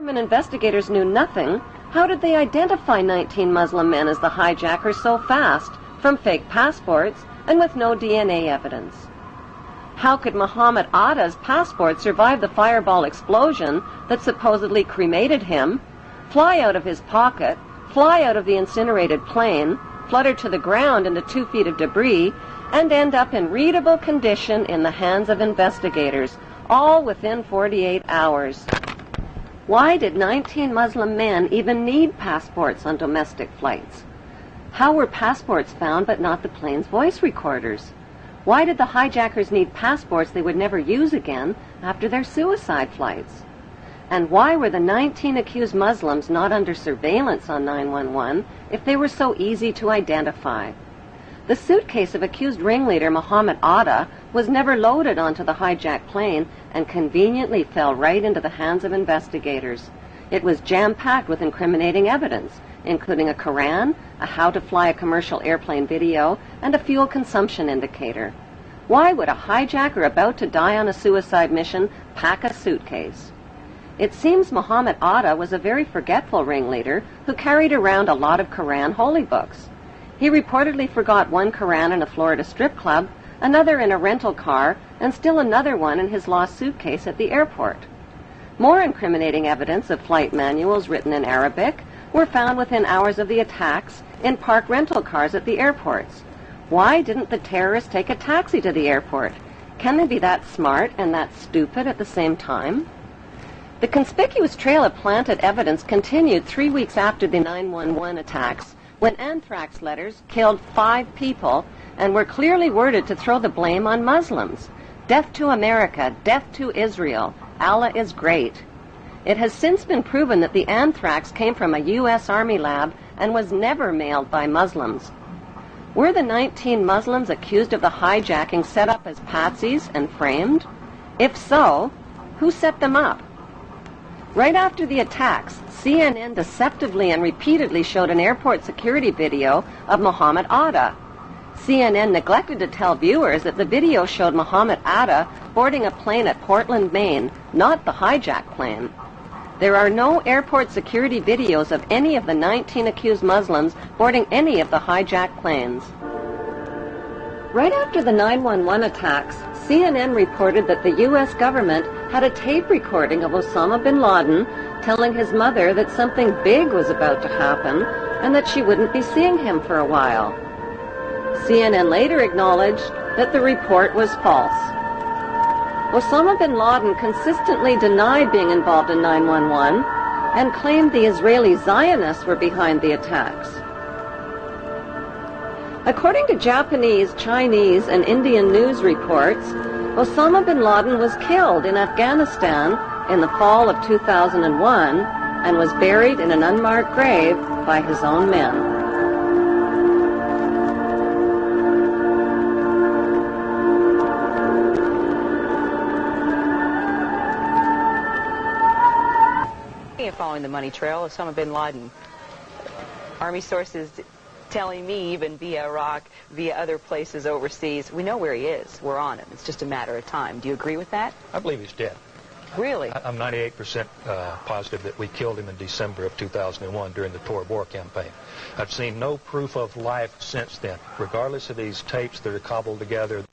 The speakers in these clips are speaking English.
government investigators knew nothing, how did they identify 19 Muslim men as the hijackers so fast, from fake passports and with no DNA evidence? How could Muhammad Atta's passport survive the fireball explosion that supposedly cremated him, fly out of his pocket, fly out of the incinerated plane, flutter to the ground into 2 feet of debris, and end up in readable condition in the hands of investigators, all within 48 hours? Why did 19 Muslim men even need passports on domestic flights? How were passports found but not the plane's voice recorders? Why did the hijackers need passports they would never use again after their suicide flights? And why were the 19 accused Muslims not under surveillance on 911 if they were so easy to identify? The suitcase of accused ringleader Muhammad Atta was never loaded onto the hijacked plane and conveniently fell right into the hands of investigators. It was jam-packed with incriminating evidence, including a Quran, a how to fly a commercial airplane video, and a fuel consumption indicator. Why would a hijacker about to die on a suicide mission pack a suitcase? It seems Muhammad Atta was a very forgetful ringleader who carried around a lot of Quran holy books. He reportedly forgot one Quran in a Florida strip club, another in a rental car, and still another one in his lost suitcase at the airport. More incriminating evidence of flight manuals written in Arabic were found within hours of the attacks in parked rental cars at the airports. Why didn't the terrorists take a taxi to the airport? Can they be that smart and that stupid at the same time? The conspicuous trail of planted evidence continued 3 weeks after the 911 attacks, when anthrax letters killed 5 people and were clearly worded to throw the blame on Muslims. Death to America, death to Israel, Allah is great. It has since been proven that the anthrax came from a U.S. Army lab and was never mailed by Muslims. Were the 19 Muslims accused of the hijacking set up as patsies and framed? If so, who set them up? Right after the attacks, CNN deceptively and repeatedly showed an airport security video of Muhammad Atta. CNN neglected to tell viewers that the video showed Muhammad Atta boarding a plane at Portland, Maine, not the hijacked plane. There are no airport security videos of any of the 19 accused Muslims boarding any of the hijacked planes. Right after the 911 attacks, CNN reported that the U.S. government had a tape recording of Osama bin Laden telling his mother that something big was about to happen and that she wouldn't be seeing him for a while. CNN later acknowledged that the report was false. Osama bin Laden consistently denied being involved in 911 and claimed the Israeli Zionists were behind the attacks. According to Japanese, Chinese, and Indian news reports, Osama bin Laden was killed in Afghanistan in the fall of 2001 and was buried in an unmarked grave by his own men. Following the money trail, Osama bin Laden. Army sources telling me, even via Iraq, via other places overseas, we know where he is. We're on him. It's just a matter of time. Do you agree with that? I believe he's dead. Really? I'm 98% positive that we killed him in December of 2001 during the Tor Bor campaign. I've seen no proof of life since then, regardless of these tapes that are cobbled together.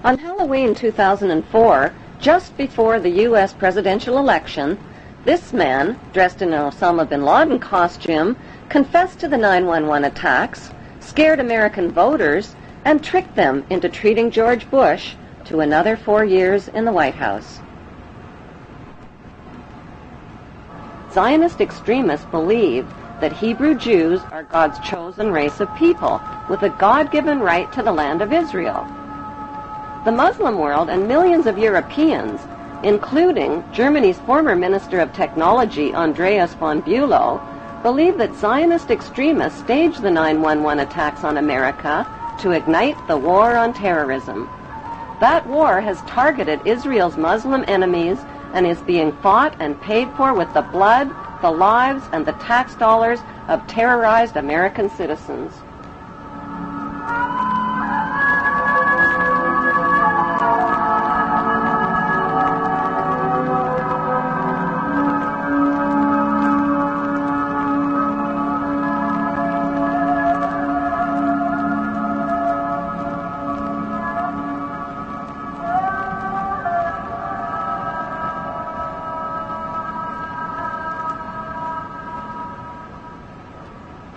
On Halloween 2004, just before the U.S. presidential election, this man, dressed in an Osama bin Laden costume, confessed to the 911 attacks, scared American voters, and tricked them into treating George Bush to another 4 years in the White House. Zionist extremists believe that Hebrew Jews are God's chosen race of people with a God-given right to the land of Israel. The Muslim world and millions of Europeans, including Germany's former Minister of Technology, Andreas von Bülow, believe that Zionist extremists staged the 911 attacks on America to ignite the war on terrorism. That war has targeted Israel's Muslim enemies and is being fought and paid for with the blood, the lives, and the tax dollars of terrorized American citizens.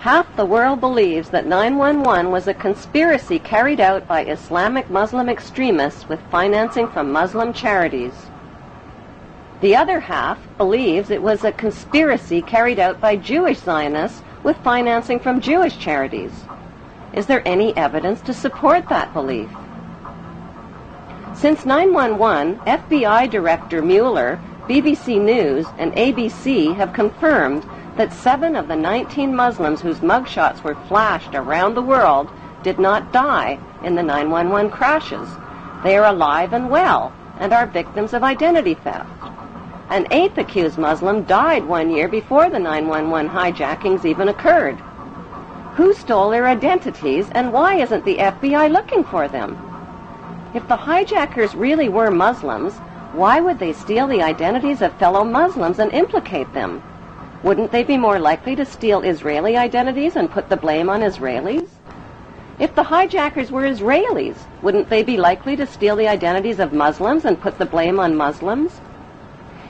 Half the world believes that 911 was a conspiracy carried out by Islamic Muslim extremists with financing from Muslim charities. The other half believes it was a conspiracy carried out by Jewish Zionists with financing from Jewish charities. Is there any evidence to support that belief? Since 911, FBI Director Mueller, BBC News, and ABC have confirmed that 7 of the 19 Muslims whose mugshots were flashed around the world did not die in the 911 crashes. They are alive and well and are victims of identity theft. An 8th accused Muslim died 1 year before the 911 hijackings even occurred. Who stole their identities, and why isn't the FBI looking for them? If the hijackers really were Muslims, why would they steal the identities of fellow Muslims and implicate them? Wouldn't they be more likely to steal Israeli identities and put the blame on Israelis? If the hijackers were Israelis, wouldn't they be likely to steal the identities of Muslims and put the blame on Muslims?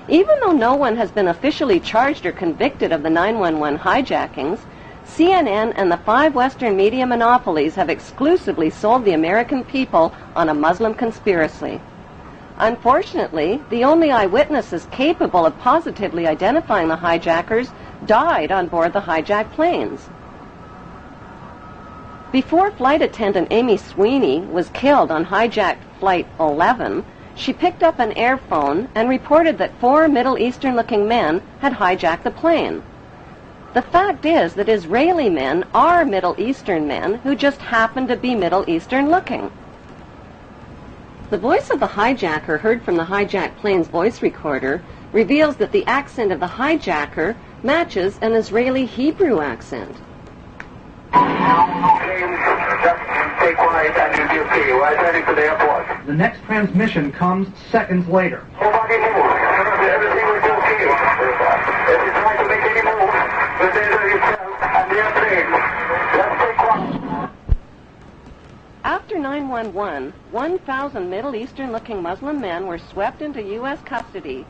Even though no one has been officially charged or convicted of the 911 hijackings, CNN and the 5 Western media monopolies have exclusively sold the American people on a Muslim conspiracy. Unfortunately, the only eyewitnesses capable of positively identifying the hijackers died on board the hijacked planes. Before flight attendant Amy Sweeney was killed on hijacked Flight 11, she picked up an airphone and reported that 4 Middle Eastern-looking men had hijacked the plane. The fact is that Israeli men are Middle Eastern men who just happen to be Middle Eastern-looking. The voice of the hijacker heard from the hijacked plane's voice recorder reveals that the accent of the hijacker matches an Israeli Hebrew accent. Take right and you'll be okay. We're heading to the airport. The next transmission comes seconds later. Nobody move. Everything will be okay. If you try to make any move, you'll danger yourself and the airplane. Let's take one. After 911, 1,000 Middle Eastern-looking Muslim men were swept into U.S. custody,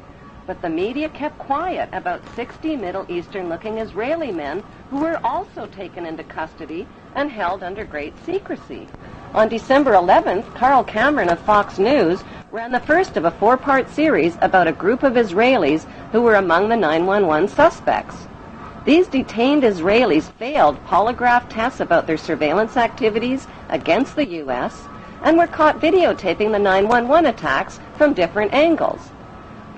but the media kept quiet about 60 Middle Eastern-looking Israeli men who were also taken into custody and held under great secrecy. On December 11th, Carl Cameron of Fox News ran the first of a 4-part series about a group of Israelis who were among the 911 suspects. These detained Israelis failed polygraph tests about their surveillance activities against the U.S. and were caught videotaping the 911 attacks from different angles.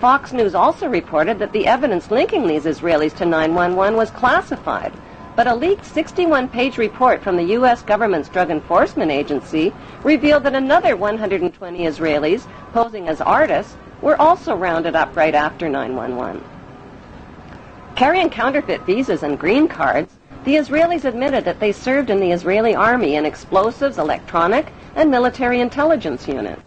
Fox News also reported that the evidence linking these Israelis to 911 was classified, but a leaked 61-page report from the U.S. government's Drug Enforcement Agency revealed that another 120 Israelis, posing as artists, were also rounded up right after 911. Carrying counterfeit visas and green cards, the Israelis admitted that they served in the Israeli army in explosives, electronic, and military intelligence units.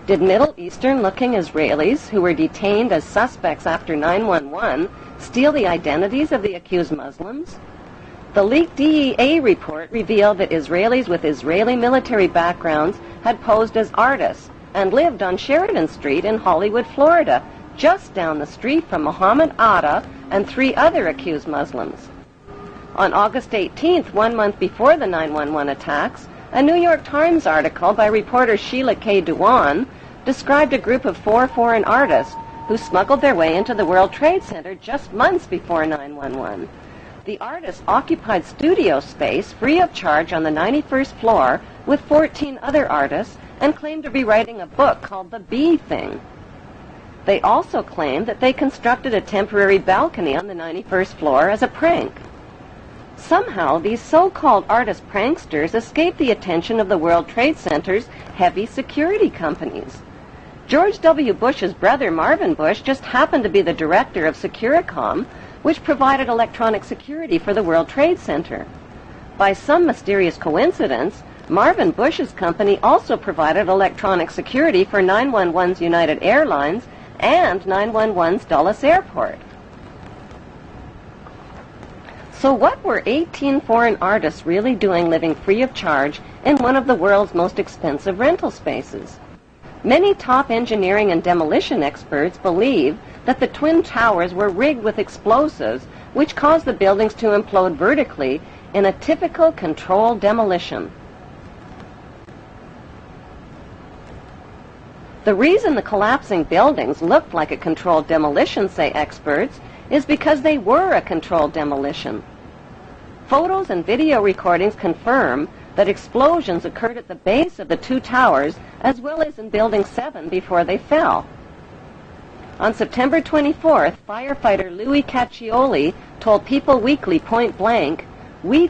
Did Middle Eastern-looking Israelis who were detained as suspects after 911 steal the identities of the accused Muslims? The leaked DEA report revealed that Israelis with Israeli military backgrounds had posed as artists and lived on Sheridan Street in Hollywood, Florida, just down the street from Mohammed Atta and 3 other accused Muslims. On August 18th, 1 month before the 911 attacks, a New York Times article by reporter Sheila K. Dewan described a group of 4 foreign artists who smuggled their way into the World Trade Center just months before 911. The artists occupied studio space free of charge on the 91st floor with 14 other artists and claimed to be writing a book called The Bee Thing. They also claimed that they constructed a temporary balcony on the 91st floor as a prank. Somehow, these so-called artist pranksters escaped the attention of the World Trade Center's heavy security companies. George W. Bush's brother, Marvin Bush, just happened to be the director of Securicom, which provided electronic security for the World Trade Center. By some mysterious coincidence, Marvin Bush's company also provided electronic security for 911's United Airlines and 911's Dulles Airport. So what were 18 foreign artists really doing living free of charge in one of the world's most expensive rental spaces? Many top engineering and demolition experts believe that the Twin Towers were rigged with explosives which caused the buildings to implode vertically in a typical controlled demolition. The reason the collapsing buildings looked like a controlled demolition, say experts, is because they were a controlled demolition. Photos and video recordings confirm that explosions occurred at the base of the two towers as well as in Building 7 before they fell. On September 24th, firefighter Louis Caccioli told People Weekly point blank, "We